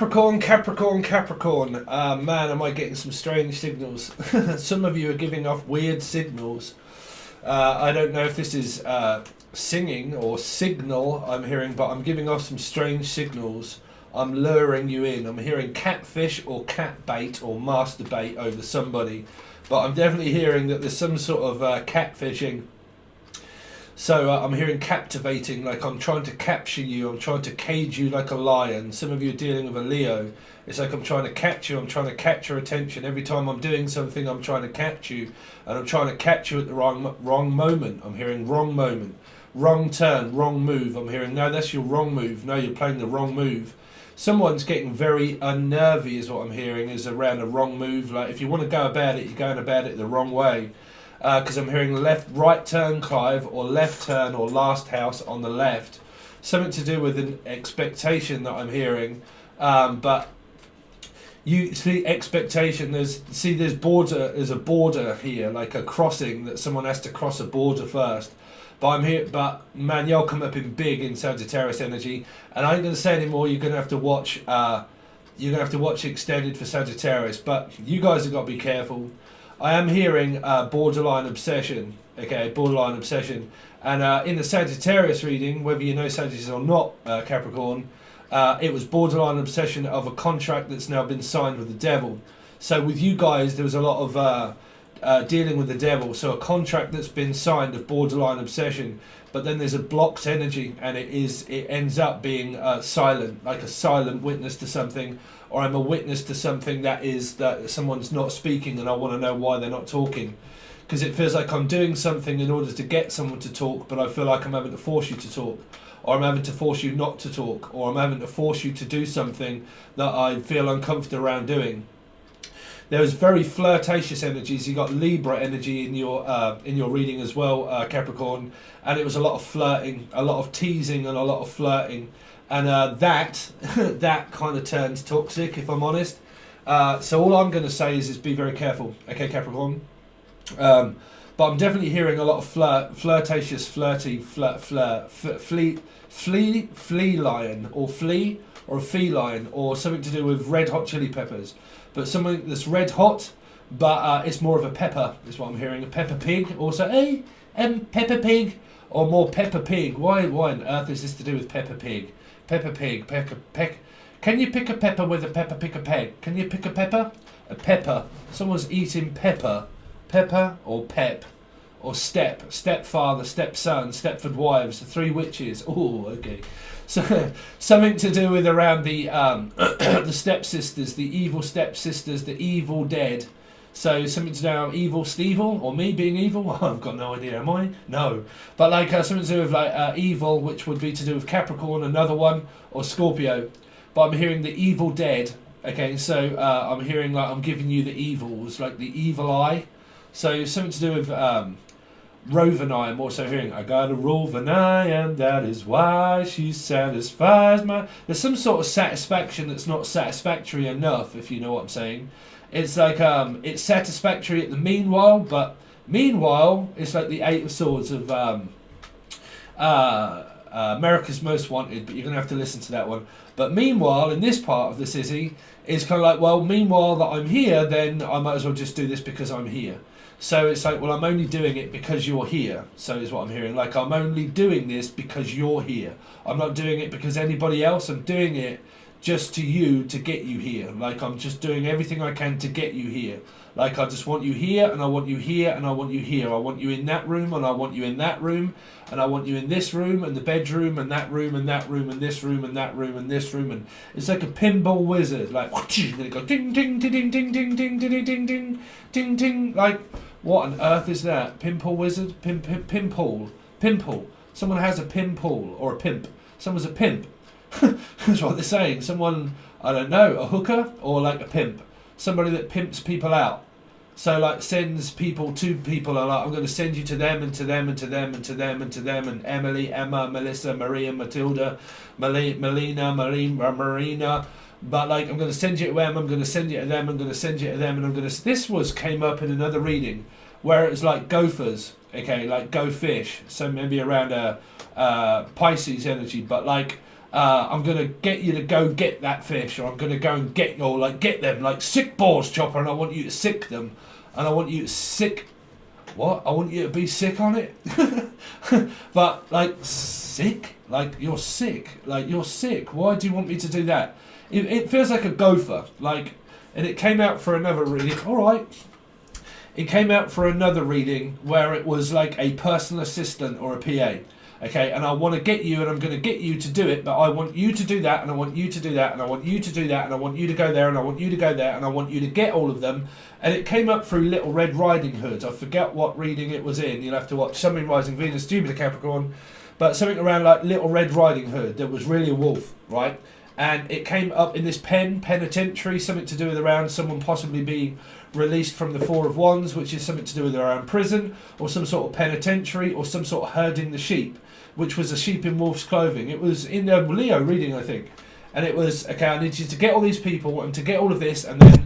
Capricorn, Capricorn, Capricorn. Man, am I getting some strange signals. Some of you are giving off weird signals. I don't know if this is singing or signal I'm hearing, but I'm giving off some strange signals. I'm luring you in. I'm hearing catfish or cat bait or masturbate over somebody. But I'm definitely hearing that there's some sort of catfishing. So I'm hearing captivating, like I'm trying to capture you, I'm trying to cage you like a lion. Some of you are dealing with a Leo. It's like I'm trying to catch you, I'm trying to catch your attention. Every time I'm doing something, I'm trying to catch you. And I'm trying to catch you at the wrong moment. I'm hearing wrong moment, wrong turn, wrong move. I'm hearing, no, that's your wrong move. No, you're playing the wrong move. Someone's getting very unnervy is what I'm hearing, is around a wrong move. Like if you want to go about it, you're going about it the wrong way. Because I'm hearing right turn Clive, or left turn, or last house on the left. Something to do with an expectation that I'm hearing. But you see expectation, there's a border here, like a crossing that someone has to cross a border first. But I'm here, but man, you'll come up in big in Sagittarius energy, and I ain't gonna say anymore. You're gonna have to watch. You're gonna have to watch extended for Sagittarius, but you guys have got to be careful. I am hearing borderline obsession, okay, borderline obsession. And in the Sagittarius reading, whether you know Sagittarius or not, Capricorn, it was borderline obsession of a contract that's now been signed with the devil. So with you guys, there was a lot of dealing with the devil. So a contract that's been signed of borderline obsession, but then there's a blocked energy, and it ends up being silent, like a silent witness to something. Or I'm a witness to something that someone's not speaking, and I want to know why they're not talking. Because it feels like I'm doing something in order to get someone to talk, but I feel like I'm having to force you to talk. Or I'm having to force you not to talk. Or I'm having to force you to do something that I feel uncomfortable around doing. There was very flirtatious energies. You got Libra energy in your reading as well, Capricorn. And it was a lot of flirting, a lot of teasing, and a lot of flirting. And that kind of turns toxic, if I'm honest. So all I'm going to say is be very careful, okay, Capricorn. But I'm definitely hearing a lot of flirtatious, flirty, feline, or a feline, or something to do with Red Hot Chili Peppers. But something that's red hot, but it's more of a pepper, is what I'm hearing. A Peppa Pig, also, hey, Peppa Pig, or more Peppa Pig. Why on earth is this to do with Peppa Pig? Peppa Pig, peck. Can you pick a pepper with a pepper, pick a peg? Can you pick a pepper? A pepper. Someone's eating pepper. Pepper or pep. Or stepfather, stepson, Stepford wives, the three witches. Oh, okay. So something to do with around the the stepsisters, the evil stepsisters, the evil dead. So something to do with evil Stevel, or me being evil. I've got no idea. Am I? No. But like something to do with like evil, which would be to do with Capricorn, another one, or Scorpio. But I'm hearing the evil dead. Okay, so I'm hearing like I'm giving you the evils, like the evil eye. So something to do with Rovani. I'm also hearing, I got a Rovani, and that is why she satisfies my... There's some sort of satisfaction that's not satisfactory enough, if you know what I'm saying. It's like it's satisfactory at the meanwhile, but meanwhile it's like the Eight of Swords of America's Most Wanted, but you're gonna have to listen to that one. But meanwhile, in this part of the city, it's kind of like, well, meanwhile that I'm here, then I might as well just do this because I'm here. So it's like, well, I'm only doing it because you're here. So is what I'm hearing. Like, I'm only doing this because you're here. I'm not doing it because anybody else. I'm doing it just to you, to get you here. Like, I'm just doing everything I can to get you here. Like, I just want you here, and I want you here, and I want you here. I want you in that room, and I want you in that room, and I want you in this room, and the bedroom, and that room, and that room, and this room, and that room, and this room. And it's like a pinball wizard. Like, and it goes ding, ding, ding, ding, ding, ding, ding, ding, ding, ding, ding, ding. Like, what on earth is that? Pinball wizard? Pimple. Someone has a pinball, or a pimp. Someone's a pimp. That's what they're saying. Someone, I don't know, a hooker or like a pimp. Somebody that pimps people out. So like sends people to people, and like, I'm going to send you to them and to them and to them and to them and to them, and Emily, Emma, Melissa, Maria, Matilda, Melina, Marina. But like, I'm going to send you to them, I'm going to send you to them, I'm going to send you to them, and I'm going to... This came up in another reading where it was like gophers, okay, like go fish. So maybe around a Pisces energy, but like I'm gonna get you to go get that fish, or I'm gonna go and get your get them sick balls, Chopper, and I want you to sick them, and I want you to sick. What? I want you to be sick on it, but sick, you're sick, you're sick. Why do you want me to do that? It feels like a gopher, and it came out for another reading. All right. It came out for another reading where it was like a personal assistant or a PA. Okay, and I want to get you, and I'm going to get you to do it, but I want you to do that, and I want you to do that, and I want you to do that, and I want you to go there, and I want you to go there, and I want you to get all of them. And it came up through Little Red Riding Hood. I forget what reading it was in. You'll have to watch Sun, Moon, Rising, Venus, Jupiter, Capricorn, but something around Little Red Riding Hood. That was really a wolf, right? And it came up in this penitentiary, something to do with around someone possibly being released from the Four of Wands, which is something to do with around prison, or some sort of penitentiary, or some sort of herding the sheep, which was a sheep in wolf's clothing. It was in the Leo reading, I think. And it was, okay, I need you to get all these people and to get all of this, and then,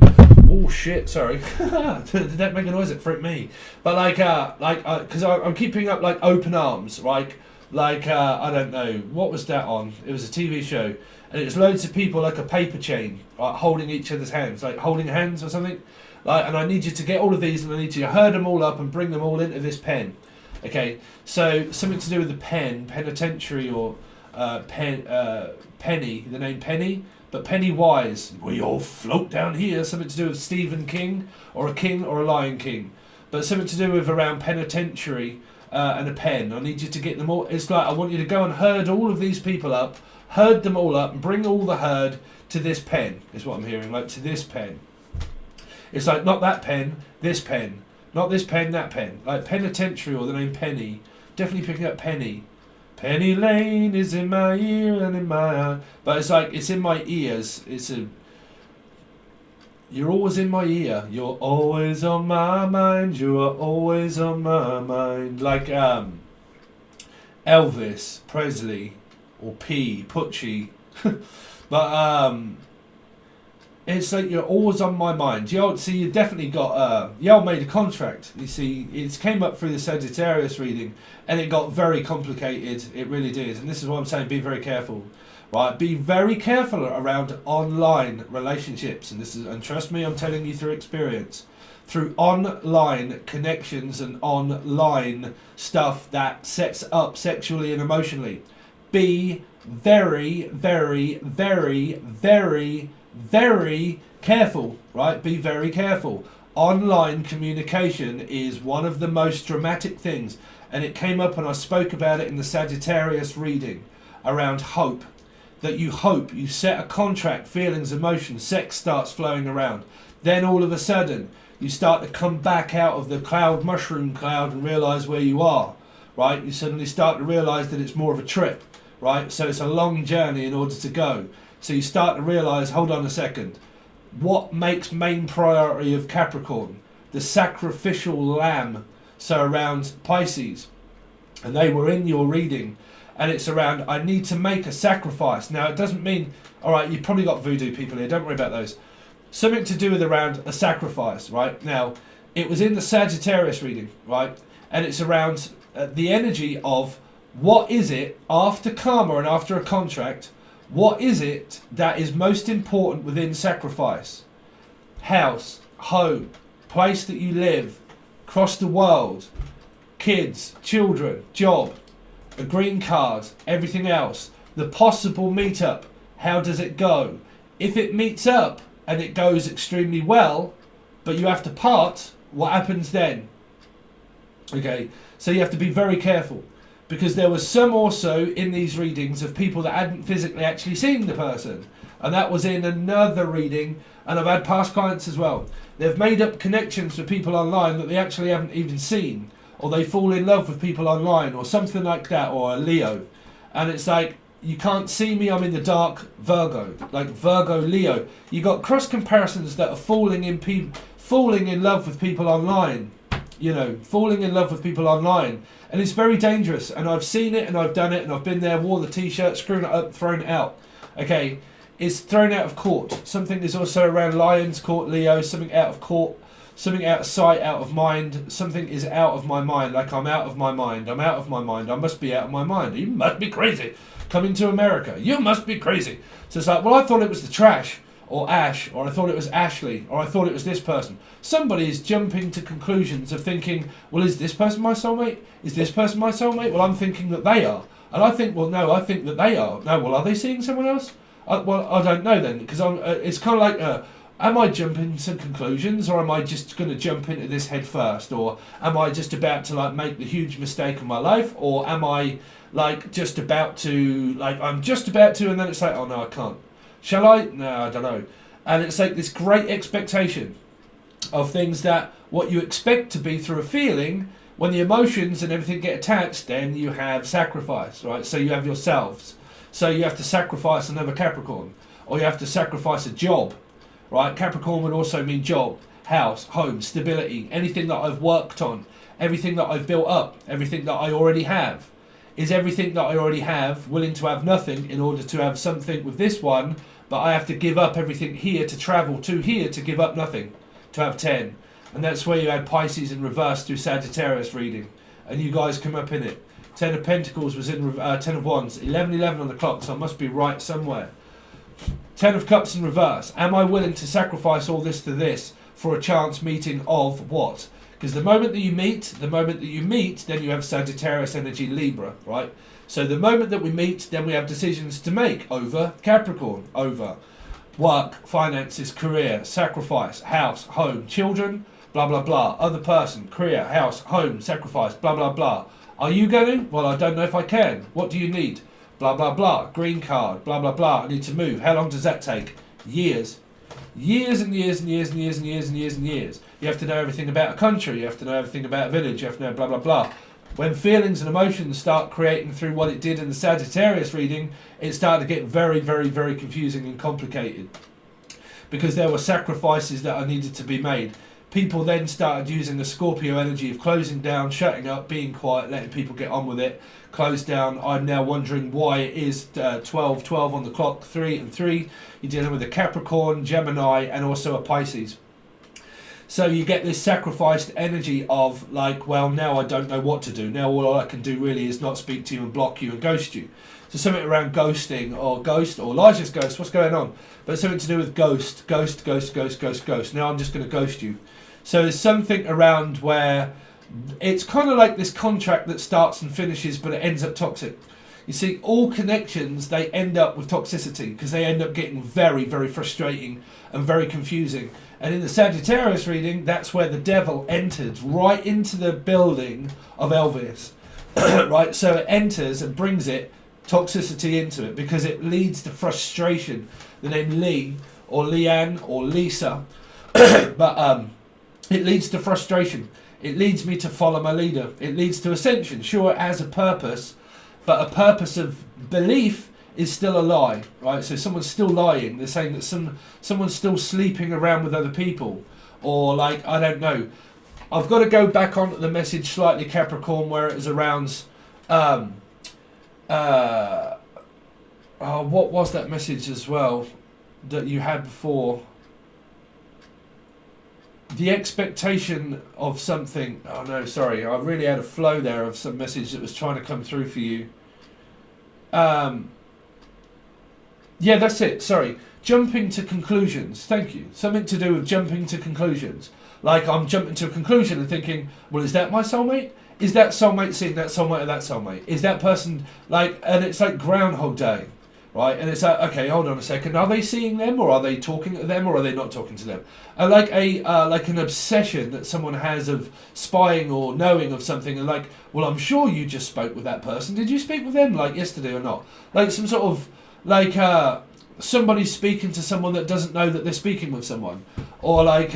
oh shit, sorry. Did that make a noise? It freaked me. But because I'm keeping up open arms, right? I don't know, what was that on? It was a TV show. And it was loads of people like a paper chain, holding each other's hands, holding hands or something. And I need you to get all of these, and I need you to herd them all up and bring them all into this pen. Okay, so something to do with the pen, penitentiary, or Penny, the name Penny, but Pennywise. We all float down here. Something to do with Stephen King, or a Lion King, but something to do with around penitentiary and a pen. I need you to get them all. It's I want you to go and herd all of these people up, herd them all up, and bring all the herd to this pen. Is what I'm hearing, to this pen. It's not that pen, this pen. Not this pen, that pen. Penitentiary, or the name Penny. Definitely picking up Penny. Penny Lane is in my ear and in my eye. But it's in my ears. You're always in my ear. You're always on my mind. You are always on my mind. Elvis Presley, or Pucci. But it's you're always on my mind. See, you definitely got y'all made a contract. You see, it came up through the Sagittarius reading, and it got very complicated. It really did. And this is what I'm saying, be very careful. Right? Be very careful around online relationships. And trust me, I'm telling you through experience. Through online connections and online stuff that sets up sexually and emotionally. Be very, very, very, very, very careful, right? Be very careful. Online communication is one of the most dramatic things, and it came up, and I spoke about it in the Sagittarius reading around hope. That you hope, you set a contract, feelings, emotions, sex starts flowing around. Then all of a sudden, you start to come back out of the mushroom cloud and realise where you are, right? You suddenly start to realise that it's more of a trip, right? So it's a long journey in order to go. So you start to realise, hold on a second, what makes main priority of Capricorn? The sacrificial lamb. So around Pisces, and they were in your reading, and it's around, I need to make a sacrifice. Now it doesn't mean, alright, you've probably got voodoo people here, don't worry about those. Something to do with around a sacrifice, right? Now, it was in the Sagittarius reading, right? And it's around the energy of, what is it after karma and after a contract? What is it that is most important within sacrifice? House, home, place that you live, across the world, kids, children, job, a green card, everything else. The possible meetup, how does it go? If it meets up and it goes extremely well, but you have to part, what happens then? Okay, so you have to be very careful. Because there was some also in these readings of people that hadn't physically actually seen the person. And that was in another reading. And I've had past clients as well. They've made up connections with people online that they actually haven't even seen. Or they fall in love with people online, or something like that, or a Leo. And it's you can't see me, I'm in the dark, Virgo. Virgo, Leo. You got cross comparisons that are falling in love with people online. Falling in love with people online. And it's very dangerous. And I've seen it, and I've done it, and I've been there, wore the t-shirt, screwed it up, thrown it out. Okay, it's thrown out of court. Something is also around Lion's Court, Leo, something out of court, something out of sight, out of mind. Something is out of my mind, I'm out of my mind, I'm out of my mind, I must be out of my mind. You must be crazy. coming to America. You must be crazy. So it's like, well, I thought it was the trash, or Ash, or I thought it was Ashley, or I thought it was this person. Somebody is jumping to conclusions of thinking, well, is this person my soulmate? Is this person my soulmate? Well, I'm thinking that they are. And I think, well, no, I think that they are. No, well, are they seeing someone else? Well, I don't know then, because it's kind of like, am I jumping to conclusions, or am I just going to jump into this head first? Or am I just about to, like, make the huge mistake of my life? Or am I, like, just about to, like, I'm just about to, and then it's like, oh, no, I can't. Shall I? No, I don't know. And it's like this great expectation of things that what you expect to be through a feeling, when the emotions and everything get attached, then you have sacrifice, right? So you have yourselves. So you have to sacrifice another Capricorn, or you have to sacrifice a job, right? Capricorn would also mean job, house, home, stability, anything that I've worked on, everything that I've built up, everything that I already have. Is everything that I already have willing to have nothing in order to have something with this one, but I have to give up everything here to travel to here to give up nothing, to have 10. And that's where you had Pisces in reverse through Sagittarius reading. And you guys come up in it. 10 of Pentacles was in 10 of Wands. 11:11 on the clock, so I must be right somewhere. 10 of Cups in reverse. Am I willing to sacrifice all this to this for a chance meeting of what? Because the moment that you meet, then you have Sagittarius energy Libra, right? So the moment that we meet, then we have decisions to make over Capricorn, over work, finances, career, sacrifice, house, home, children, blah, blah, blah. Other person, career, house, home, sacrifice, blah, blah, blah. Are you going? Well, I don't know if I can. What do you need? Blah, blah, blah. Green card, blah, blah, blah. I need to move. How long does that take? Years. Years and years and years and years and years and years and years. You have to know everything about a country. You have to know everything about a village. You have to know blah, blah, blah. When feelings and emotions start creating through what it did in the Sagittarius reading, it started to get very, very, very confusing and complicated. Because there were sacrifices that are needed to be made. People then started using the Scorpio energy of closing down, shutting up, being quiet, letting people get on with it. Close down. I'm now wondering why it is 12 on the clock, 3 and 3. You're dealing with a Capricorn, Gemini, and also a Pisces. So you get this sacrificed energy of like, well, now I don't know what to do. Now all I can do really is not speak to you and block you and ghost you. So something around ghosting or ghost or Elijah's ghost. What's going on? But something to do with ghost. Now I'm just going to ghost you. So there's something around where it's kind of like this contract that starts and finishes, but it ends up toxic. You see, all connections, they end up with toxicity because they end up getting very, very frustrating and very confusing. And in the Sagittarius reading, that's where the devil entered right into the building of Elvis. Right? So it enters and brings it toxicity into it because it leads to frustration. The name Lee or Leanne or Lisa, but it leads to frustration. It leads me to follow my leader. It leads to ascension. Sure, it has a purpose, but a purpose of belief is still a lie, right? So someone's still lying. They're saying that someone's still sleeping around with other people, or like, I don't know. I've got to go back onto the message slightly, Capricorn, where it was around. What was that message as well that you had before? The expectation of something. Oh no, sorry. I really had a flow there of some message that was trying to come through for you. Yeah, that's it. Sorry. Jumping to conclusions. Thank you. Something to do with jumping to conclusions. Like I'm jumping to a conclusion and thinking, well, is that my soulmate? Is that soulmate seeing that soulmate or that soulmate? Is that person like, and it's like Groundhog Day. Right, and it's like, okay, hold on a second. Are they seeing them, or are they talking to them, or are they not talking to them? Like an obsession that someone has of spying or knowing of something, and like, well, I'm sure you just spoke with that person. Did you speak with them like yesterday or not? Like some sort of like somebody speaking to someone that doesn't know that they're speaking with someone, or like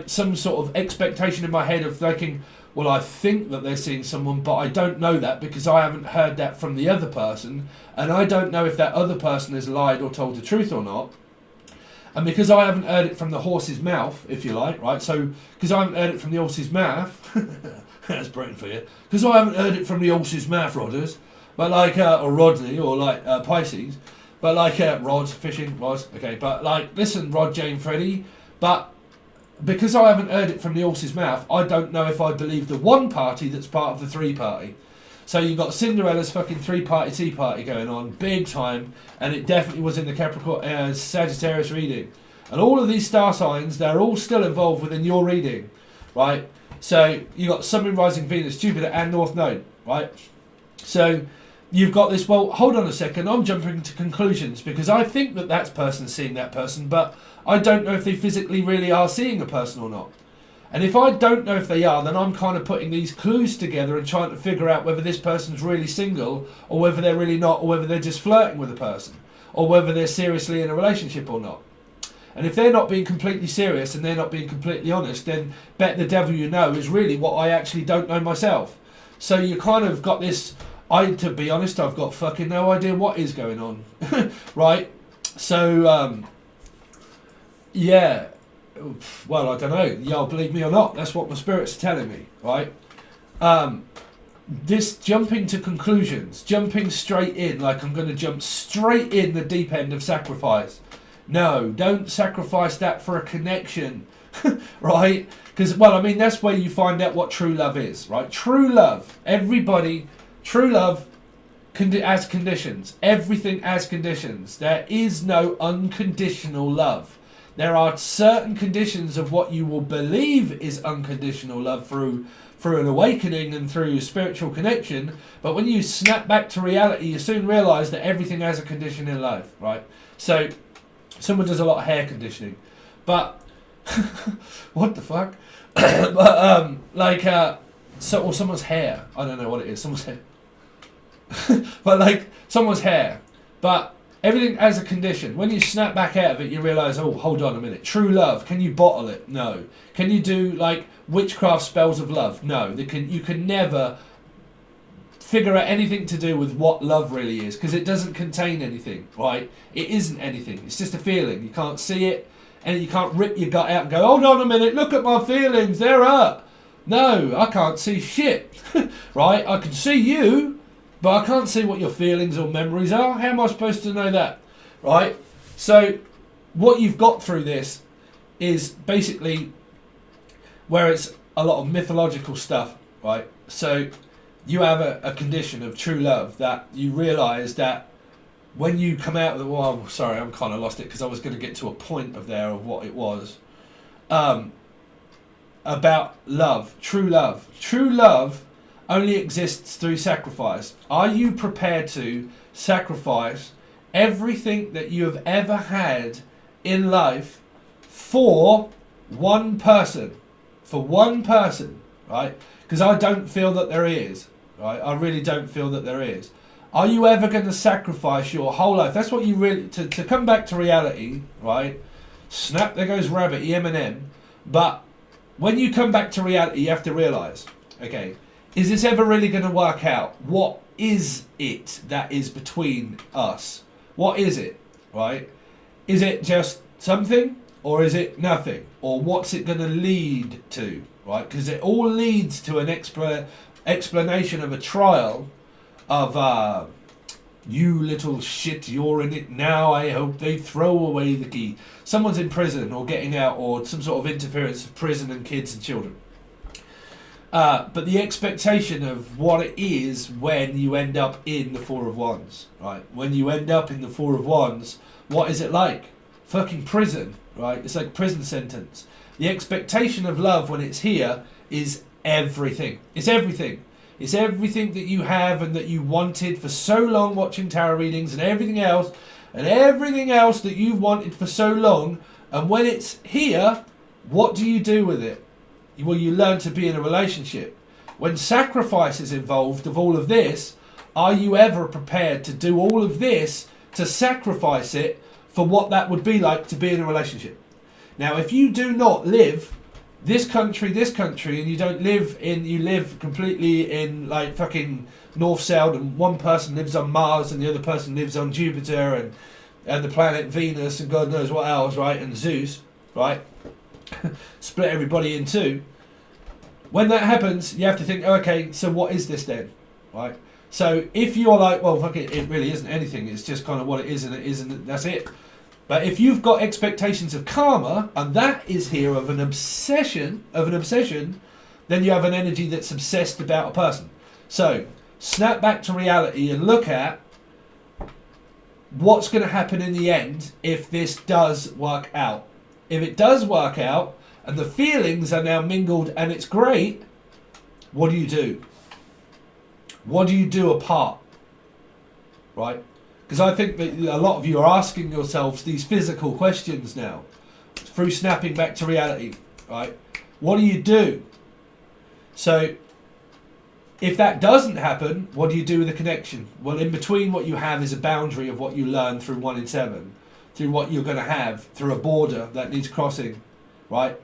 some sort of expectation in my head of thinking, well, I think that they're seeing someone, but I don't know that because I haven't heard that from the other person, and I don't know if that other person has lied or told the truth or not. And because I haven't heard it from the horse's mouth, if you like, right? So, because I haven't heard it from the horse's mouth, that's Britain for you. Because I haven't heard it from the horse's mouth, Rodders, but like, or Rodney, or like Pisces, but like Rod, fishing, Rod, okay, but like, listen, Rod, Jane, Freddie, but because I haven't heard it from the horse's mouth, I don't know if I believe the one party that's part of the three party. So you've got Cinderella's fucking three-party tea party going on, big time, and it definitely was in the Capricorn, Sagittarius reading. And all of these star signs, they're all still involved within your reading, right? So you've got Sun, Moon, Rising, Venus, Jupiter, and North Node, right? So you've got this, well, hold on a second, I'm jumping to conclusions, because I think that person's seeing that person, but I don't know if they physically really are seeing a person or not. And if I don't know if they are, then I'm kind of putting these clues together and trying to figure out whether this person's really single, or whether they're really not, or whether they're just flirting with a person, or whether they're seriously in a relationship or not. And if they're not being completely serious and they're not being completely honest, then bet the devil you know is really what I actually don't know myself. So you kind of got this, to be honest, I've got fucking no idea what is going on. Right? So, yeah. Well, I don't know. Y'all believe me or not, that's what my spirit's telling me, right? This jumping to conclusions, jumping straight in, like I'm going to jump straight in the deep end of sacrifice. No, don't sacrifice that for a connection, right? Because, well, I mean, that's where you find out what true love is, right? True love, everybody, true love has conditions. Everything has conditions. There is no unconditional love. There are certain conditions of what you will believe is unconditional love through an awakening and through spiritual connection. But when you snap back to reality, you soon realise that everything has a condition in life, right? So someone does a lot of hair conditioning, but what the fuck? But or someone's hair. I don't know what it is. Someone's hair. But like someone's hair. But everything has a condition. When you snap back out of it, you realise, oh, hold on a minute. True love, can you bottle it? No. Can you do like witchcraft spells of love? No. You can never figure out anything to do with what love really is, because it doesn't contain anything, right? It isn't anything. It's just a feeling. You can't see it, and you can't rip your gut out and go, hold on a minute, look at my feelings, they're hurt. No, I can't see shit, right? I can see you, but I can't see what your feelings or memories are. How am I supposed to know that, right? So what you've got through this is basically where it's a lot of mythological stuff, right? So you have a condition of true love that you realise that when you come out of the... Well, sorry, I'm kind of lost it because I was going to get to a point of what it was. About love, true love. True love only exists through sacrifice. Are you prepared to sacrifice everything that you have ever had in life for one person? For one person, right? Because I don't feel that there is, right? I really don't feel that there is. Are you ever going to sacrifice your whole life? That's what you really... To come back to reality, right? Snap, there goes Rabbit, Eminem. But when you come back to reality, you have to realise, okay, is this ever really going to work out? What is it that is between us? What is it, right? Is it just something, or is it nothing? Or what's it going to lead to, right? Because it all leads to an explanation of a trial of, you little shit, you're in it now, I hope they throw away the key. Someone's in prison or getting out, or some sort of interference of prison and kids and children. But the expectation of what it is when you end up in the Four of Wands, right? When you end up in the Four of Wands, what is it like? Fucking prison, right? It's like a prison sentence. The expectation of love when it's here is everything. It's everything. It's everything that you have and that you wanted for so long watching tarot readings, and everything else that you've wanted for so long. And when it's here, what do you do with it? Well, you learn to be in a relationship. When sacrifice is involved of all of this, are you ever prepared to do all of this to sacrifice it for what that would be like to be in a relationship? Now, if you do not live this country, and you don't live in, you live completely in like fucking North South, and one person lives on Mars and the other person lives on Jupiter and the planet Venus and God knows what else, right? And Zeus, right? Split everybody in two. When that happens, you have to think, okay, so what is this then, right? So if you're like, well, fuck it, it really isn't anything. It's just kind of what it is, and it isn't. That's it. But if you've got expectations of karma, and that is here of an obsession, then you have an energy that's obsessed about a person. So snap back to reality and look at what's going to happen in the end if this does work out. If it does work out and the feelings are now mingled and it's great, what do you do? What do you do apart? Right? Because I think that a lot of you are asking yourselves these physical questions now through snapping back to reality. Right? What do you do? So if that doesn't happen, what do you do with the connection? Well, in between what you have is a boundary of what you learn through 1 in 7, through what you're going to have, through a border that needs crossing, right?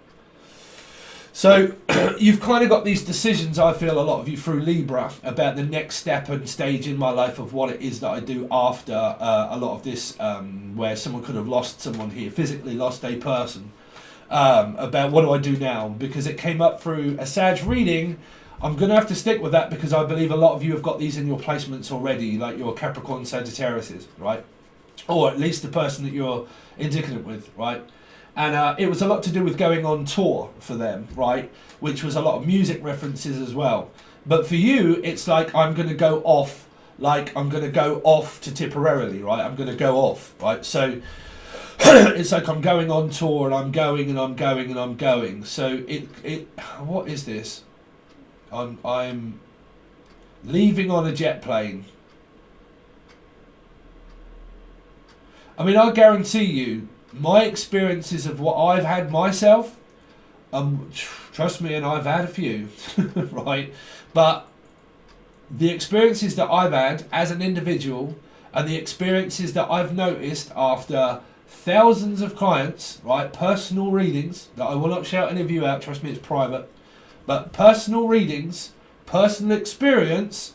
So you've kind of got these decisions, I feel, a lot of you through Libra, about the next step and stage in my life of what it is that I do after a lot of this, where someone could have lost someone here, physically lost a person, about what do I do now? Because it came up through a Sag reading. I'm going to have to stick with that because I believe a lot of you have got these in your placements already, like your Capricorn Sagittariuses, right? Or at least the person that you're indicative with, right? And it was a lot to do with going on tour for them, right? Which was a lot of music references as well. But for you, it's like I'm going to go off, to Tipperary, right? I'm going to go off, right? So it's like I'm going on tour and I'm going and I'm going and I'm going. So what is this? I'm leaving on a jet plane. I mean, I guarantee you, my experiences of what I've had myself, trust me, and I've had a few, right? But the experiences that I've had as an individual and the experiences that I've noticed after thousands of clients, right? Personal readings, that I will not shout any of you out, trust me, it's private. But personal readings, personal experience,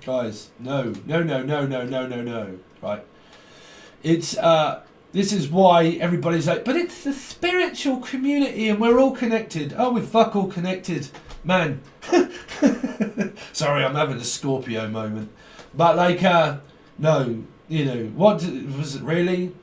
guys, no, right? It's, this is why everybody's like, but it's the spiritual community and we're all connected. Oh, we're fuck all connected, man. Sorry, I'm having a Scorpio moment. But like, no, you know, what was it really?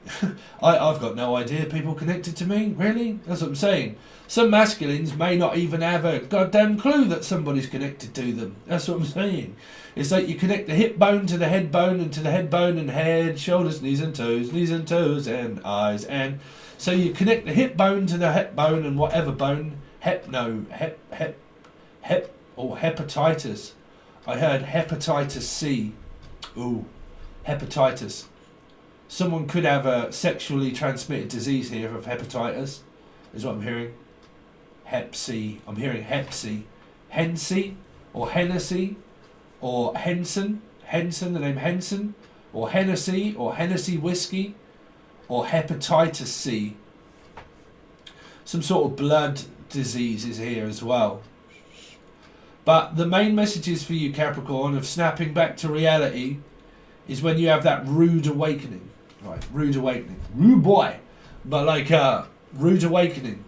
I've got no idea people connected to me, really? That's what I'm saying. Some masculines may not even have a goddamn clue that somebody's connected to them. That's what I'm saying. It's like you connect the hip bone to the head bone and to the head bone and head, shoulders, knees and toes and eyes. And so you connect the hip bone to the hip bone and whatever bone, or hepatitis. I heard hepatitis C. Ooh, hepatitis. Someone could have a sexually transmitted disease here of hepatitis, is what I'm hearing. Hep C. I'm hearing Hep C. Hennessy or Hennessy or Henson, the name Henson, or Hennessy or Hennessy whiskey, or hepatitis C. Some sort of blood disease is here as well. But the main messages for you, Capricorn, of snapping back to reality is when you have that rude awakening. Right, rude awakening. Rude boy. But like rude awakening.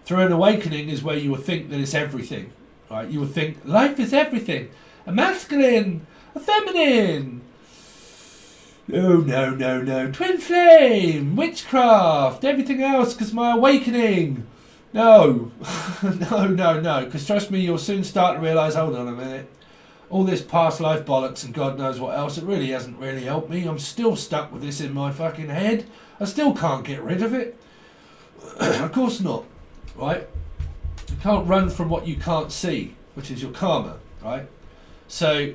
Through an awakening is where you will think that it's everything. Right? You will think life is everything. A masculine, a feminine. Oh no. Twin flame, witchcraft, everything else because my awakening. No. No. Because trust me, you'll soon start to realise, hold on a minute. All this past life bollocks and God knows what else, it really hasn't really helped me. I'm still stuck with this in my fucking head. I still can't get rid of it. Of course not, right? You can't run from what you can't see, which is your karma, right? So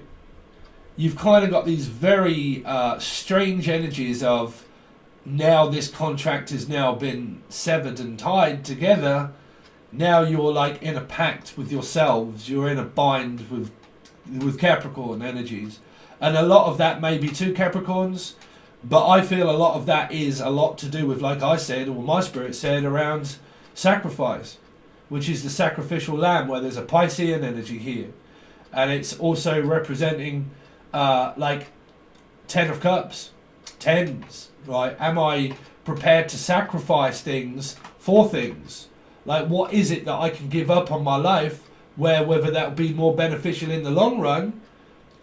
you've kind of got these very strange energies of now this contract has now been severed and tied together. Now you're like in a pact with yourselves. You're in a bind with Capricorn energies. And a lot of that may be two Capricorns, but I feel a lot of that is a lot to do with, like I said, or my spirit said, around sacrifice, which is the sacrificial lamb, where there's a Piscean energy here. And it's also representing like 10 of cups, tens, right? Am I prepared to sacrifice things for things? Like, what is it that I can give up on my life, where whether that will be more beneficial in the long run,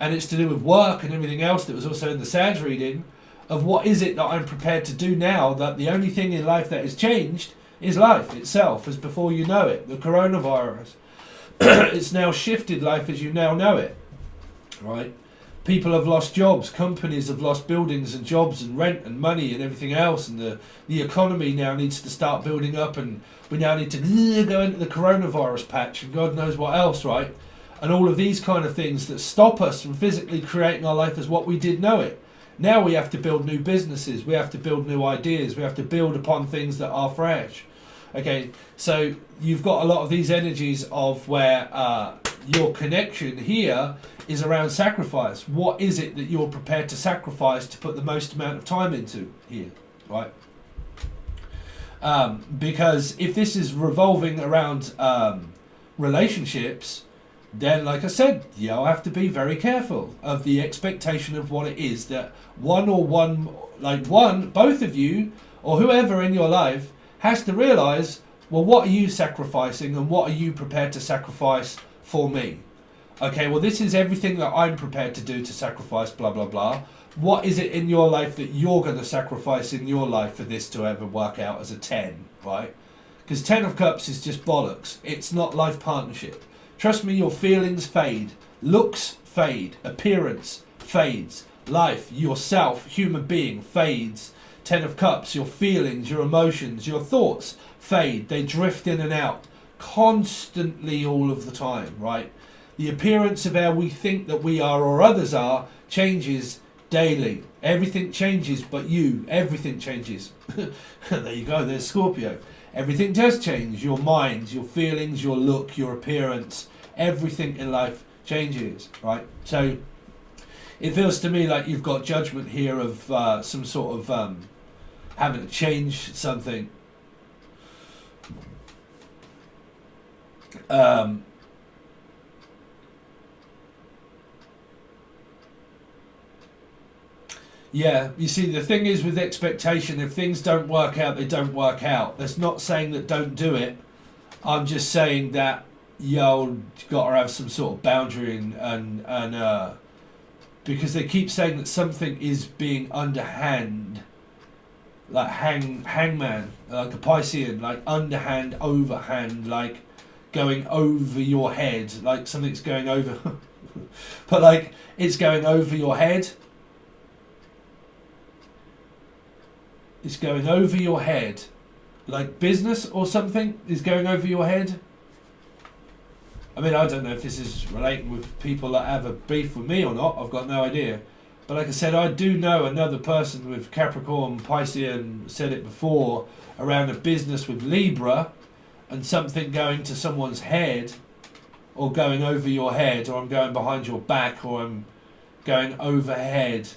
and it's to do with work and everything else that was also in the Sag reading, of what is it that I'm prepared to do now, that the only thing in life that has changed is life itself, as before you know it, the coronavirus. it's now shifted life as you now know it, right? People have lost jobs, companies have lost buildings and jobs and rent and money and everything else, and the economy now needs to start building up, and we now need to go into the coronavirus patch and God knows what else, right? And all of these kind of things that stop us from physically creating our life as what we did know it. Now we have to build new businesses, we have to build new ideas, we have to build upon things that are fresh. Okay, so you've got a lot of these energies of where your connection here is around sacrifice. What is it that you're prepared to sacrifice to put the most amount of time into here, right? Because if this is revolving around relationships, then like I said, you'll have to be very careful of the expectation of what it is that both of you or whoever in your life has to realise, well, what are you sacrificing and what are you prepared to sacrifice for me? Okay, well, this is everything that I'm prepared to do to sacrifice, blah, blah, blah. What is it in your life that you're going to sacrifice in your life for this to ever work out as a 10, right? Because 10 of Cups is just bollocks. It's not life partnership. Trust me, your feelings fade. Looks fade. Appearance fades. Life, yourself, human being, fades. 10 of Cups, your feelings, your emotions, your thoughts fade. They drift in and out constantly all of the time, right? The appearance of how we think that we are or others are changes daily. Everything changes but you. Everything changes. There you go, there's Scorpio. Everything does change. Your mind, your feelings, your look, your appearance, everything in life changes, right? So it feels to me like you've got judgment here of some sort of having to change something. Yeah, you see, the thing is with expectation, if things don't work out, they don't work out. That's not saying that don't do it. I'm just saying that you've got to have some sort of boundary and because they keep saying that something is being underhand, like hangman, like a Piscean, like underhand, overhand, like going over your head, like something's going over, but like it's going over your head. It's going over your head, like business or something is going over your head. I mean, I don't know if this is relating with people that have a beef with me or not. I've got no idea. But like I said, I do know another person with Capricorn, Piscean, said it before, around a business with Libra and something going to someone's head or going over your head, or I'm going behind your back, or I'm going overhead,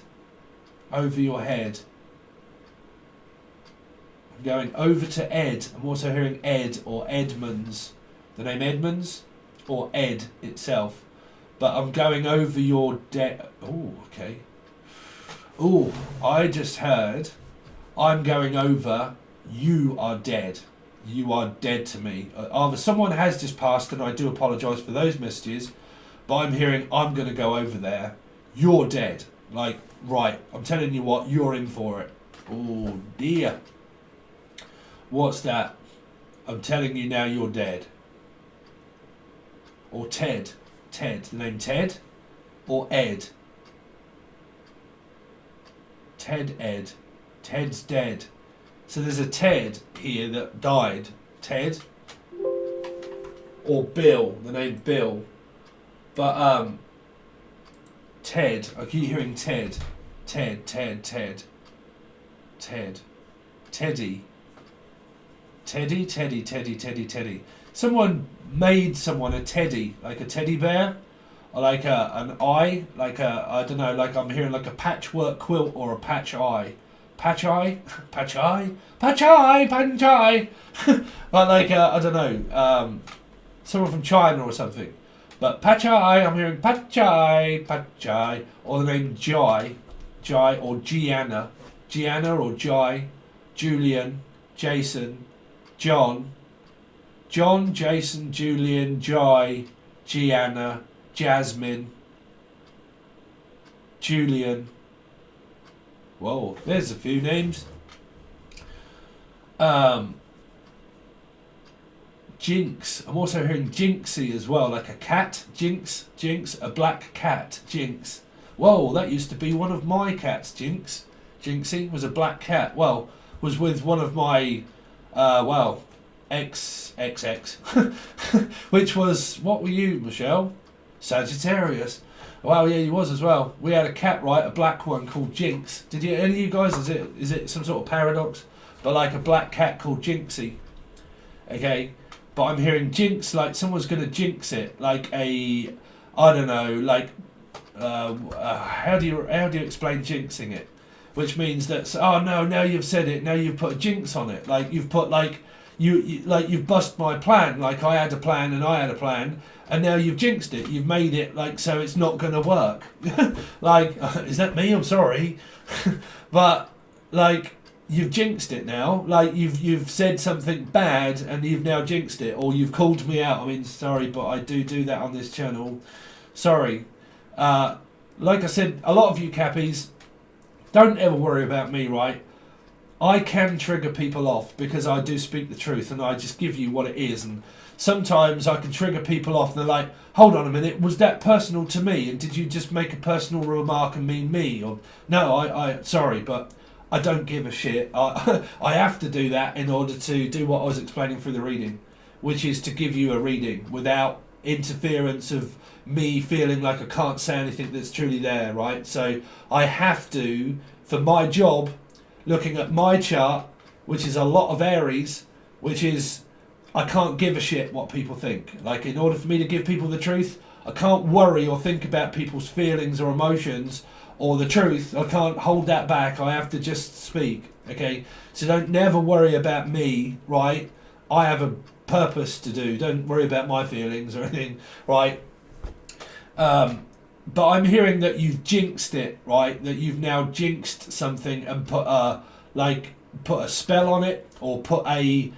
over your head. I'm going over to Ed. I'm also hearing Ed or Edmonds. The name Edmonds or Ed itself. But I'm going over your dead. Oh, okay. Oh, I just heard I'm going over, you are dead. You are dead to me. Either someone has just passed, and I do apologise for those messages, but I'm hearing I'm going to go over there. You're dead. Like, right, I'm telling you what, you're in for it. Oh, dear. What's that? I'm telling you now, you're dead. Or Ted. Ted. The name Ted? Or Ed? Ted, Ed. Ted's dead. So there's a Ted here that died. Ted. Or Bill. The name Bill. But, Ted. I keep hearing Ted. Ted. Ted. Teddy. Teddy. Someone made someone a teddy, like a teddy bear, or like an eye, like I don't know, like I'm hearing like a patchwork quilt or a patch eye. Patch eye? But like, I don't know, someone from China or something. But patch eye, I'm hearing patch eye, or the name Jai or Gianna or Jai, Julian, Jason, John, Jason, Julian, Jai, Gianna, Jasmine, Julian. Whoa, there's a few jinx. I'm also hearing jinxy as well, like a cat. Jinx, jinx, a black cat. Jinx. Whoa, that used to be one of my cats, Jinx. Jinxie was a black cat. Well, was with one of my, XXX. Which was, what were you, Michelle? Sagittarius. Wow, yeah, he was as well. We had a cat, right, a black one called Jinx. Did you, any of you guys, is it some sort of paradox? But like a black cat called Jinxie. Okay, but I'm hearing jinx, like someone's going to jinx it. Like a, I don't know, like, how do you explain jinxing it? Which means that, oh no, now you've said it, now you've put a jinx on it. Like you've put like, you've bust my plan. Like I had a plan and I had a plan, and now you've jinxed it. You've made it like so it's not going to work. Like, is that me? I'm sorry, but like you've jinxed it now. Like you've said something bad and you've now jinxed it, or you've called me out. I mean, sorry, but I do that on this channel. Sorry. Like I said, a lot of you Cappies, don't ever worry about me, right? I can trigger people off because I do speak the truth and I just give you what it is. And sometimes I can trigger people off and they're like, hold on a minute, was that personal to me? And did you just make a personal remark and mean me? Or no, I sorry, but I don't give a shit. I have to do that in order to do what I was explaining through the reading, which is to give you a reading without interference of me feeling like I can't say anything that's truly there, right? So I have to, for my job, looking at my chart, which is a lot of Aries, which is, I can't give a shit what people think. Like, in order for me to give people the truth, I can't worry or think about people's feelings or emotions or the truth. I can't hold that back. I have to just speak, okay? So don't never worry about me, right? I have a purpose to do. Don't worry about my feelings or anything, right? But I'm hearing that you've jinxed it, right? That you've now jinxed something and put a spell on it, or put a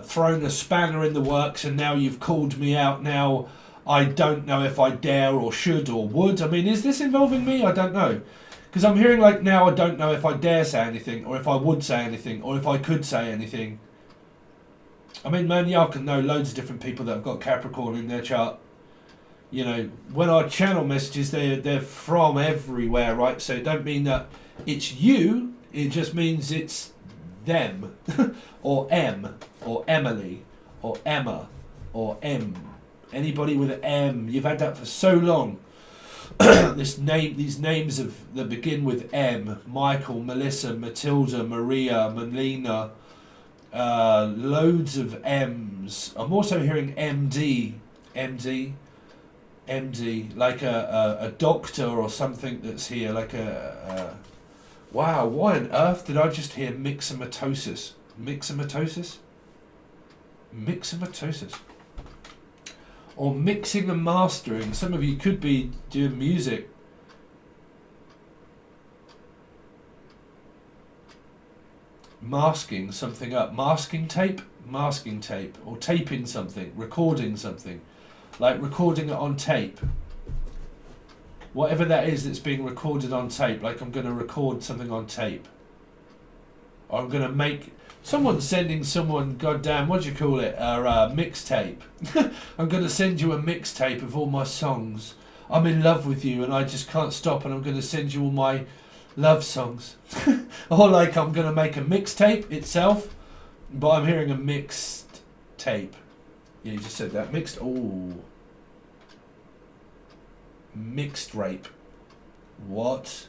thrown a spanner in the works, and now you've called me out. Now I don't know if I dare or should or would. I mean, is this involving me? I don't know, because I'm hearing like now I don't know if I dare say anything, or if I would say anything, or if I could say anything. I mean, man, y'all can know loads of different people that have got Capricorn in their chart. You know, when I channel messages, they're from everywhere, right? So it don't mean that it's you, it just means it's them, or M, or Emily, or Emma, or M. Anybody with an M, you've had that for so long. These names that begin with M: Michael, Melissa, Matilda, Maria, Melina, loads of M's. I'm also hearing MD, like a doctor or something that's here, like wow, why on earth did I just hear myxomatosis? Or mixing and mastering. Some of you could be doing music. Masking something up. Masking tape, or taping something, recording something. Like recording it on tape. Whatever that is that's being recorded on tape. Like I'm going to record something on tape. Or I'm going to make... Someone's sending someone, goddamn, what do you call it? A mixtape. I'm going to send you a mixtape of all my songs. I'm in love with you and I just can't stop, and I'm going to send you all my love songs. Or like I'm going to make a mixtape itself, but I'm hearing a mixed tape. Yeah, you just said that. Mixed. Oh. Mixed rape. What?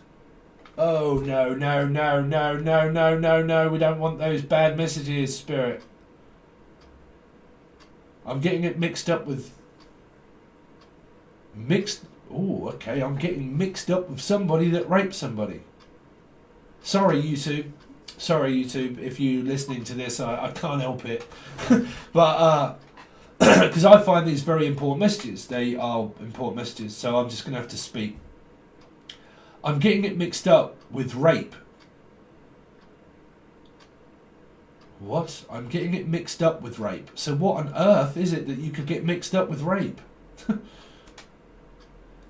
Oh, no. We don't want those bad messages, Spirit. I'm getting it mixed up with... Mixed... Oh, okay. I'm getting mixed up with somebody that raped somebody. Sorry, YouTube. If you're listening to this, I can't help it. But, because I find these very important messages. They are important messages, so I'm just going to have to speak. I'm getting it mixed up with rape. What? I'm getting it mixed up with rape. So what on earth is it that you could get mixed up with rape?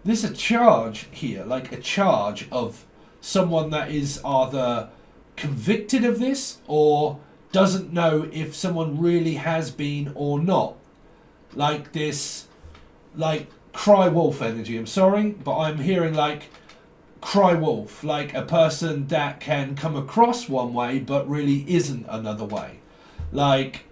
There's a charge here, like a charge of someone that is either convicted of this or doesn't know if someone really has been or not. Like this, like cry wolf energy. I'm sorry, but I'm hearing like cry wolf, like a person that can come across one way but really isn't another way. Like,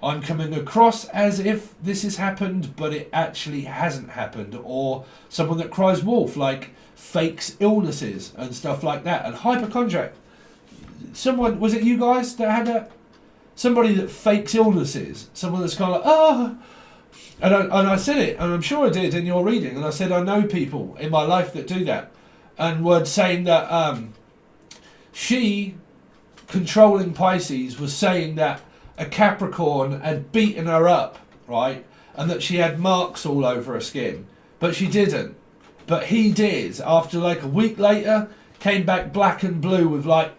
I'm coming across as if this has happened but it actually hasn't happened. Or someone that cries wolf, like fakes illnesses and stuff like that. And hypochondriac. Someone, was it you guys that had that? Somebody that fakes illnesses. Someone that's kind of like, oh. And I said it, and I'm sure I did in your reading. And I said, I know people in my life that do that. And were saying that she, controlling Pisces, was saying that a Capricorn had beaten her up, right? And that she had marks all over her skin. But she didn't. But he did. After like a week later, came back black and blue with like,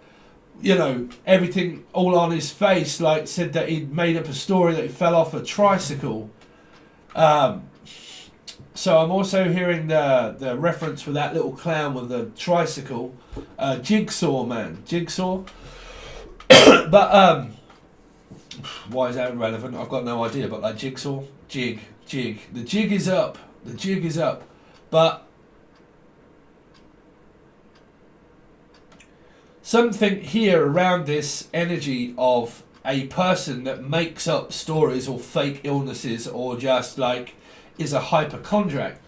you know, everything all on his face. Like said that he'd made up a story that he fell off a tricycle. So I'm also hearing the reference for that little clown with the tricycle. Jigsaw man. Jigsaw. But why is that relevant? I've got no idea. But like jigsaw, jig. The jig is up. The jig is up. But something here around this energy of a person that makes up stories or fake illnesses or just like is a hypochondriac.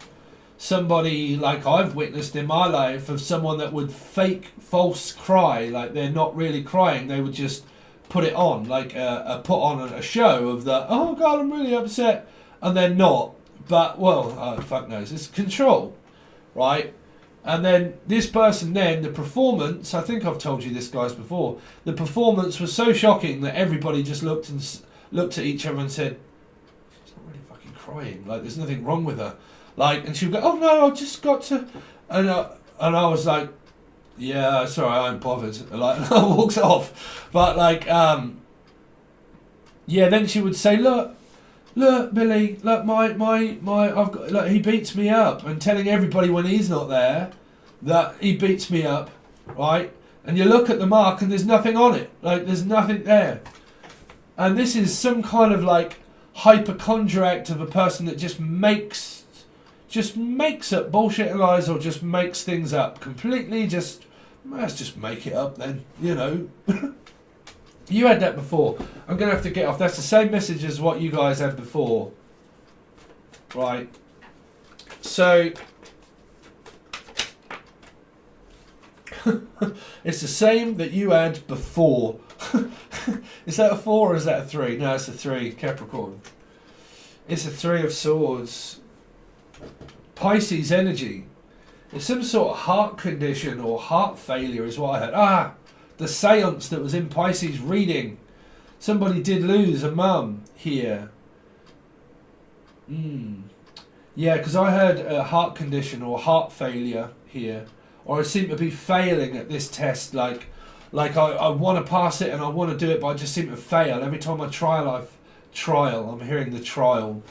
Somebody like I've witnessed in my life of someone that would fake false cry, like they're not really crying, they would just put it on, like put on a show of the, oh God, I'm really upset, and they're not. But, well, fuck knows, it's control, right? And then this person then, the performance, I think I've told you this guys before, the performance was so shocking that everybody just looked at each other and said, she's not really fucking crying, like there's nothing wrong with her. Like, and she would go, oh no, I just got to, and I was like, yeah, sorry, I ain't bothered. Like, and I walked off. But like, yeah, then she would say, look, Billy, look, my, I've got, like, he beats me up, and telling everybody when he's not there that he beats me up, right? And you look at the mark and there's nothing on it, like there's nothing there. And this is some kind of like hypochondriac of a person that just makes up bullshit and lies, or just makes things up completely. Let's just make it up then, you know. You had that before. I'm going to have to get off. That's the same message as what you guys had before. Right. So, it's the same that you had before. Is that a 4 or is that a 3? No, it's a 3, Capricorn. It's a 3 of Swords. Pisces energy. It's some sort of heart condition or heart failure is what I heard. The seance that was in Pisces reading. Somebody did lose a mum here. Yeah, because I heard a heart condition or heart failure here. Or I seem to be failing at this test. Like I want to pass it and I want to do it, but I just seem to fail. Every time I trial, I'm hearing the trial.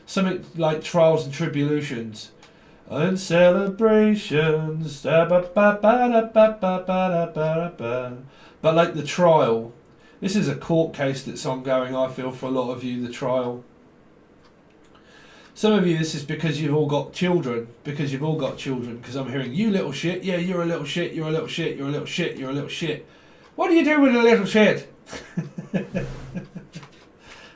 Something like trials and tribulations. And celebrations. But like the trial. This is a court case that's ongoing, I feel, for a lot of you, the trial. Some of you, this is because you've all got children. Because I'm hearing, you little shit. Yeah, you're a little shit. You're a little shit. You're a little shit. You're a little shit. What do you do with a little shit?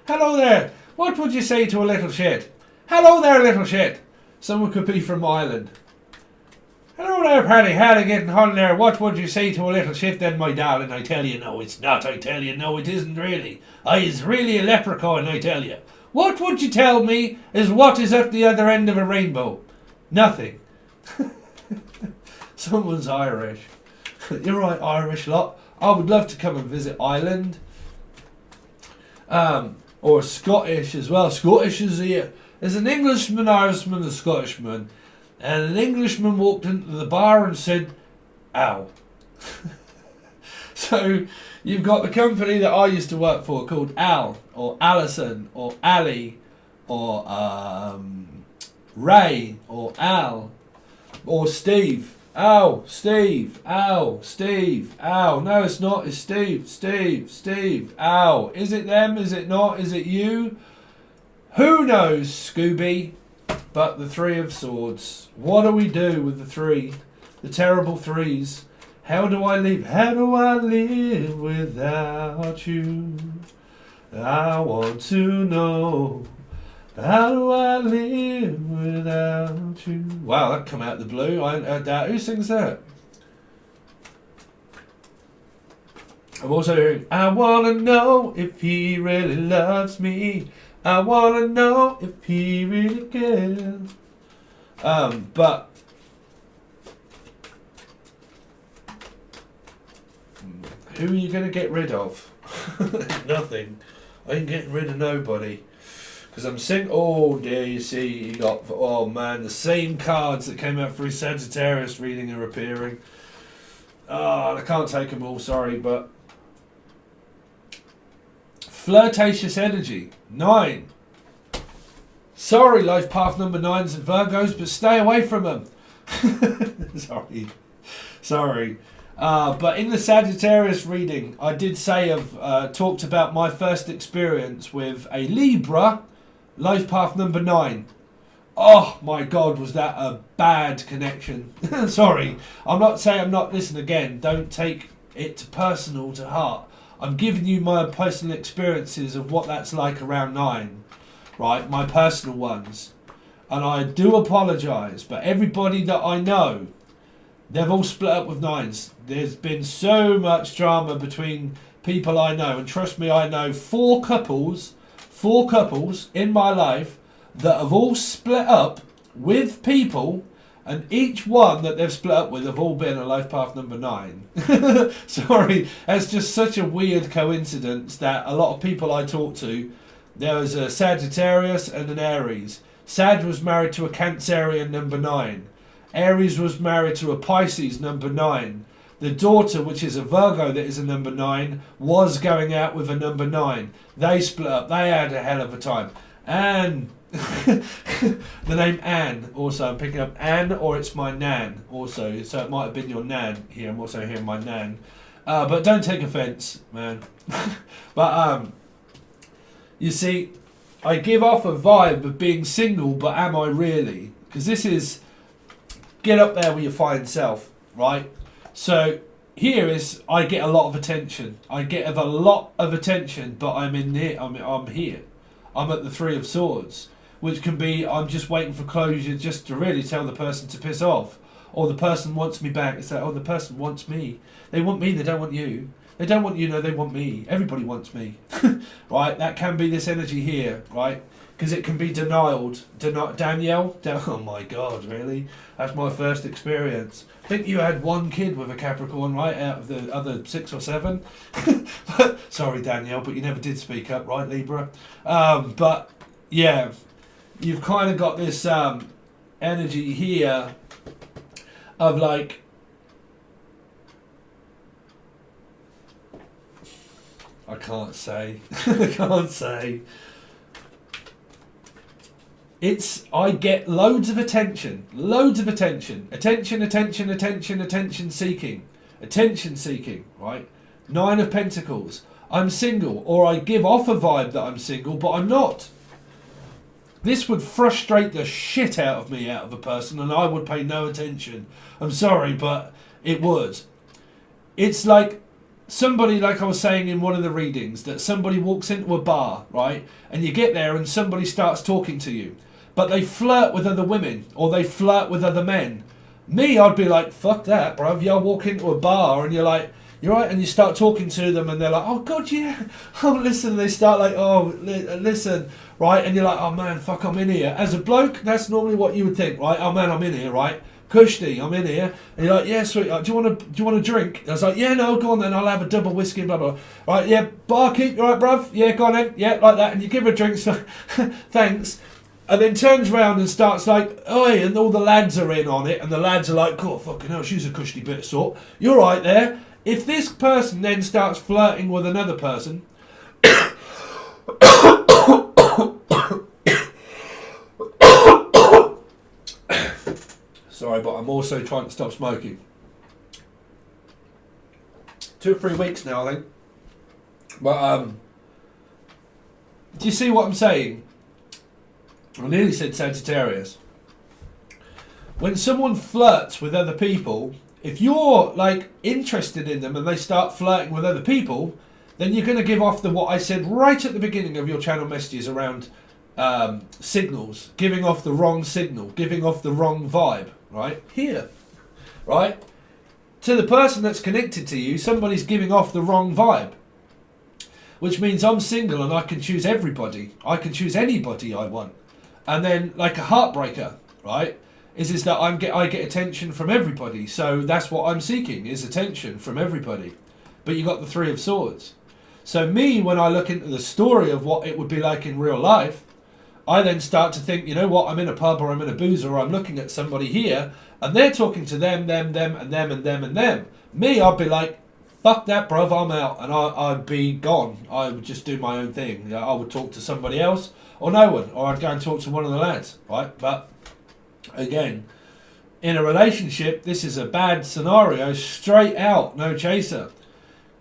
Hello there. What would you say to a little shit? Hello there, little shit. Someone could be from Ireland. Hello there, Paddy. How are you getting on there? What would you say to a little shit then, my darling? I tell you, no, it's not. I tell you, no, it isn't really. I's really a leprechaun, I tell you. What would you tell me is what is at the other end of a rainbow? Nothing. Someone's Irish. You're right, Irish lot. I would love to come and visit Ireland. Or Scottish as well. Scottish is here. There's an Englishman, Irishman, a Scottishman. And an Englishman walked into the bar and said, ow. So you've got the company that I used to work for called Al, or Alison, or Ali, or Ray, or Al, or Steve. Al, Steve, Al, Steve, Al. No, it's not. It's Steve, Steve, Steve, Al. Is it them? Is it not? Is it you? Who knows, Scooby? But the Three of Swords. What do we do with the three? The terrible threes. How do I live? How do I live without you? I want to know. How do I live without you? Wow, that come out of the blue. I hadn't heard that. Who sings that? I'm also hearing, I want to know if he really loves me. I want to know if he really cares. But who are you going to get rid of? Nothing. I ain't getting rid of nobody. Because I'm saying, oh, there you see, you got, oh man, the same cards that came out for his Sagittarius reading are appearing. Oh, I can't take them all, sorry, but... Flirtatious energy, 9. Sorry, life path number 9s and Virgos, but stay away from them. Sorry. But in the Sagittarius reading, I did say I've talked about my first experience with a Libra, life path number 9. Oh my God, was that a bad connection? Sorry, I'm not saying I'm not. Listen again, don't take it personal to heart. I'm giving you my personal experiences of what that's like around 9, right? My personal ones. And I do apologise, but everybody that I know, they've all split up with 9s. There's been so much drama between people I know, and trust me, I know 4 couples in my life that have all split up with people, and each one that they've split up with have all been a life path number 9. Sorry, that's just such a weird coincidence that a lot of people I talk to, there was a Sagittarius and an Aries. Sag was married to a Cancerian number 9. Aries was married to a Pisces number 9. The daughter, which is a Virgo that is a number 9, was going out with a number 9. They split up. They had a hell of a time. And the name Anne, also I'm picking up Anne, or it's my Nan also. So it might have been your Nan here. I'm also hearing my Nan. But don't take offence, man. But you see, I give off a vibe of being single, but am I really? Because this is get up there with your fine self, right? So here is, I get a lot of attention. I get a lot of attention, but I'm in here. I'm here. I'm at the Three of Swords, which can be I'm just waiting for closure, just to really tell the person to piss off, or the person wants me back. It's like, oh, the person wants me. They want me. They don't want you. They don't want you. No, they want me. Everybody wants me, right? That can be this energy here, right? Because it can be denied. Danielle? Oh my God, really? That's my first experience. I think you had 1 kid with a Capricorn, right, out of the other 6 or 7. Sorry, Danielle, but you never did speak up, right, Libra? But, yeah, you've kind of got this energy here of like... I can't say. I can't say. I get loads of attention, attention seeking, right? 9 of Pentacles. I'm single, or I give off a vibe that I'm single, but I'm not. This would frustrate the shit out of me, out of a person, and I would pay no attention. I'm sorry, but it would. It's like somebody, like I was saying in one of the readings, that somebody walks into a bar, right? And you get there and somebody starts talking to you. But they flirt with other women, or they flirt with other men. Me, I'd be like, fuck that, bruv. You walk into a bar and you're like, you're right, and you start talking to them and they're like, oh God, yeah. Oh, listen, and they start like, oh, listen, right? And you're like, oh man, fuck, I'm in here. As a bloke, that's normally what you would think, right? Oh man, I'm in here, right? Kushti, I'm in here. And you're like, yeah, sweet. Do you want a drink? And I was like, yeah, no, go on then. I'll have a double whiskey, blah, blah. Right, yeah, barkeep, you all right, bruv? Yeah, go on then. Yeah, like that. And you give her a drink, so thanks. And then turns around and starts like, oi, and all the lads are in on it, and the lads are like, God, fucking hell, she's a cushy bit of sort. You're right there. If this person then starts flirting with another person, Sorry, but I'm also trying to stop smoking. 2 or 3 weeks now, I think. But, do you see what I'm saying? I nearly said Sagittarius. When someone flirts with other people, if you're like interested in them and they start flirting with other people, then you're going to give off what I said right at the beginning of your channel messages around signals, giving off the wrong signal, giving off the wrong vibe, right? Here, right? To the person that's connected to you, somebody's giving off the wrong vibe. Which means I'm single and I can choose everybody. I can choose anybody I want. And then, like a heartbreaker, right, is that I get attention from everybody. So that's what I'm seeking, is attention from everybody. But you got the 3 of Swords. So me, when I look into the story of what it would be like in real life, I then start to think, you know what, I'm in a pub or I'm in a boozer or I'm looking at somebody here and they're talking to them, and them. Me, I'd be like, fuck that, bruv, I'm out, and I'd be gone. I would just do my own thing. I would talk to somebody else or no one, or I'd go and talk to one of the lads, right? But again, in a relationship, this is a bad scenario, straight out, no chaser.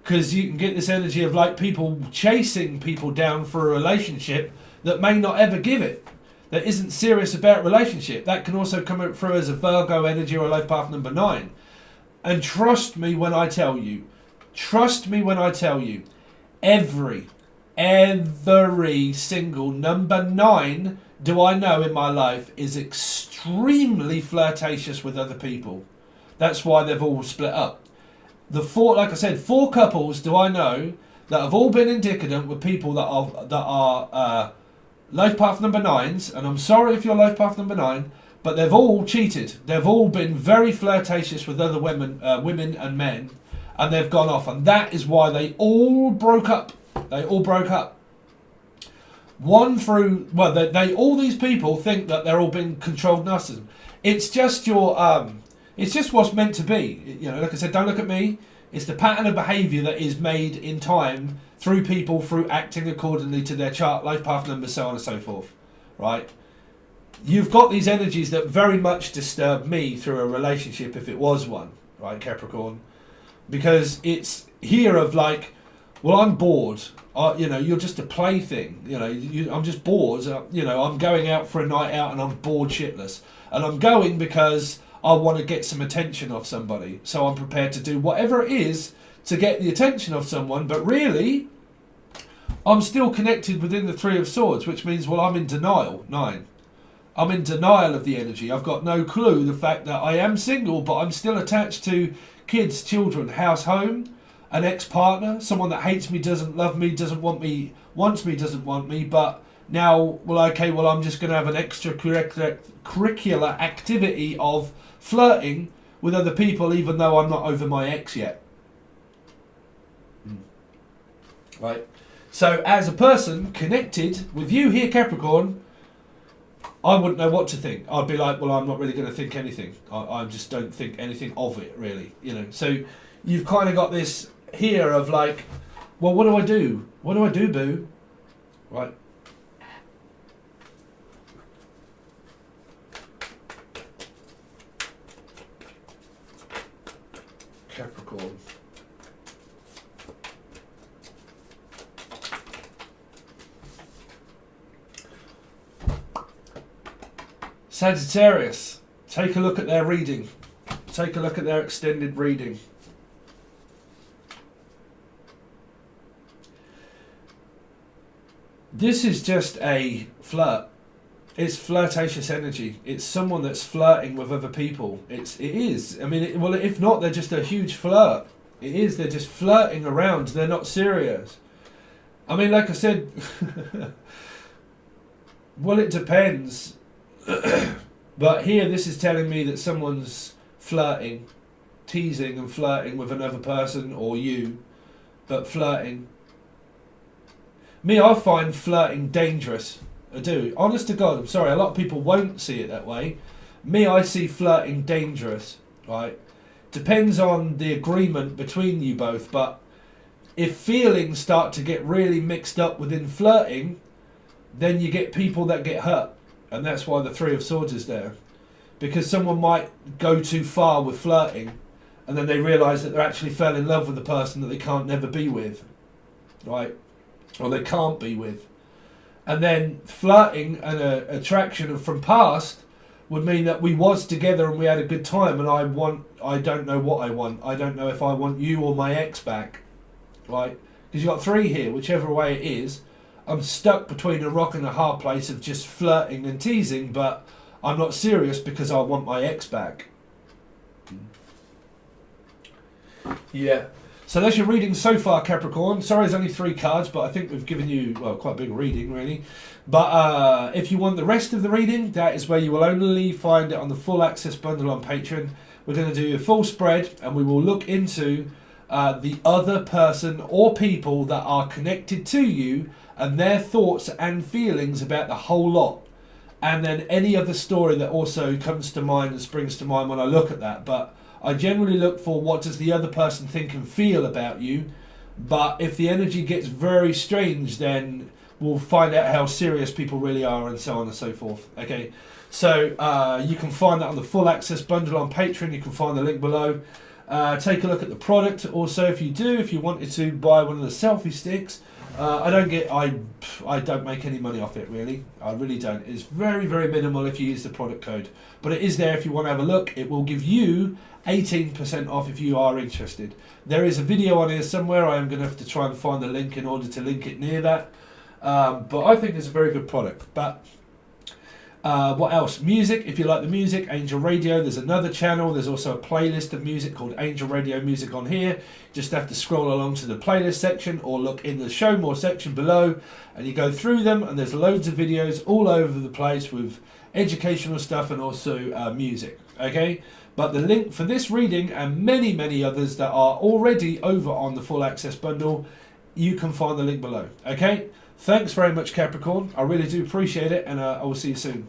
Because you can get this energy of like people chasing people down for a relationship that may not ever give it, that isn't serious about relationship. That can also come through as a Virgo energy or life path number 9. And trust me when I tell you, every single number 9 do I know in my life is extremely flirtatious with other people. That's why they've all split up. The 4, like I said, 4 couples do I know that have all been indicative with people that are life path number 9s, and I'm sorry if you're life path number 9, but they've all cheated. They've all been very flirtatious with other women and men, and they've gone off, and that is why they all broke up. They all broke up. One through, well, they all these people think that they're all being controlled narcissism. It's just it's just what's meant to be. You know, like I said, don't look at me. It's the pattern of behaviour that is made in time through people, through acting accordingly to their chart, life path numbers, so on and so forth, right? You've got these energies that very much disturb me through a relationship, if it was one, right, Capricorn? Because it's here of like, well, I'm bored. You know, you're just a plaything. You know, I'm just bored. You know, I'm going out for a night out and I'm bored shitless. And I'm going because I want to get some attention off somebody. So I'm prepared to do whatever it is to get the attention of someone. But really, I'm still connected within the 3 of Swords, which means, well, I'm in denial. 9. I'm in denial of the energy. I've got no clue the fact that I am single, but I'm still attached to kids, children, house, home, an ex-partner, someone that hates me, doesn't love me, doesn't want me, wants me, doesn't want me, but now, well, okay, well, I'm just going to have an extracurricular activity of flirting with other people, even though I'm not over my ex yet. Right? So, as a person connected with you here, Capricorn, I wouldn't know what to think. I'd be like, well, I'm not really going to think anything. I just don't think anything of it, really. You know. So, you've kind of got this here of like, well, what do I do? What do I do, boo? Right? Capricorn. Sagittarius, take a look at their reading. Take a look at their extended reading. This is just a flirt. It's flirtatious energy. It's someone that's flirting with other people. It is. I mean, well, if not, they're just a huge flirt. It is. They're just flirting around. They're not serious. I mean, like I said, well, it depends. But here, this is telling me that someone's flirting, teasing and flirting with another person or you, but flirting. Me, I find flirting dangerous. I do. Honest to God, I'm sorry, a lot of people won't see it that way. Me, I see flirting dangerous, right? Depends on the agreement between you both, but if feelings start to get really mixed up within flirting, then you get people that get hurt. And that's why the 3 of Swords is there. because someone might go too far with flirting, and then they realise that they actually fell in love with the person that they can't never be with, right? Or they can't be with. And then flirting and attraction from past would mean that we was together and we had a good time, and I don't know what I want. I don't know if I want you or my ex back, right? Because you've got 3 here, whichever way it is. I'm stuck between a rock and a hard place of just flirting and teasing, but I'm not serious because I want my ex back. Yeah. So that's your reading so far, Capricorn. Sorry, it's only 3 cards, but I think we've given you, well, quite a big reading, really. But if you want the rest of the reading, that is where you will only find it on the full access bundle on Patreon. We're going to do a full spread, and we will look into the other person or people that are connected to you and their thoughts and feelings about the whole lot. And then any other story that also comes to mind and springs to mind when I look at that. But I generally look for what does the other person think and feel about you. But if the energy gets very strange, then we'll find out how serious people really are, and so on and so forth. Okay, so you can find that on the full access bundle on Patreon. You can find the link below. Take a look at the product. Also, if you wanted to buy one of the selfie sticks, I don't make any money off it, really. I really don't. It's very, very minimal if you use the product code. But it is there if you want to have a look. It will give you 18% off if you are interested. There is a video on here somewhere. I am going to have to try and find the link in order to link it near that. But I think it's a very good product. But what else? Music, if you like the music, Angel Radio, there's another channel. There's also a playlist of music called Angel Radio Music on here. Just have to scroll along to the playlist section or look in the show more section below, and you go through them, and there's loads of videos all over the place with educational stuff and also music. Okay, but the link for this reading and many, many others that are already over on the full access bundle, you can find the link below. Okay, thanks very much, Capricorn. I really do appreciate it, and I will see you soon.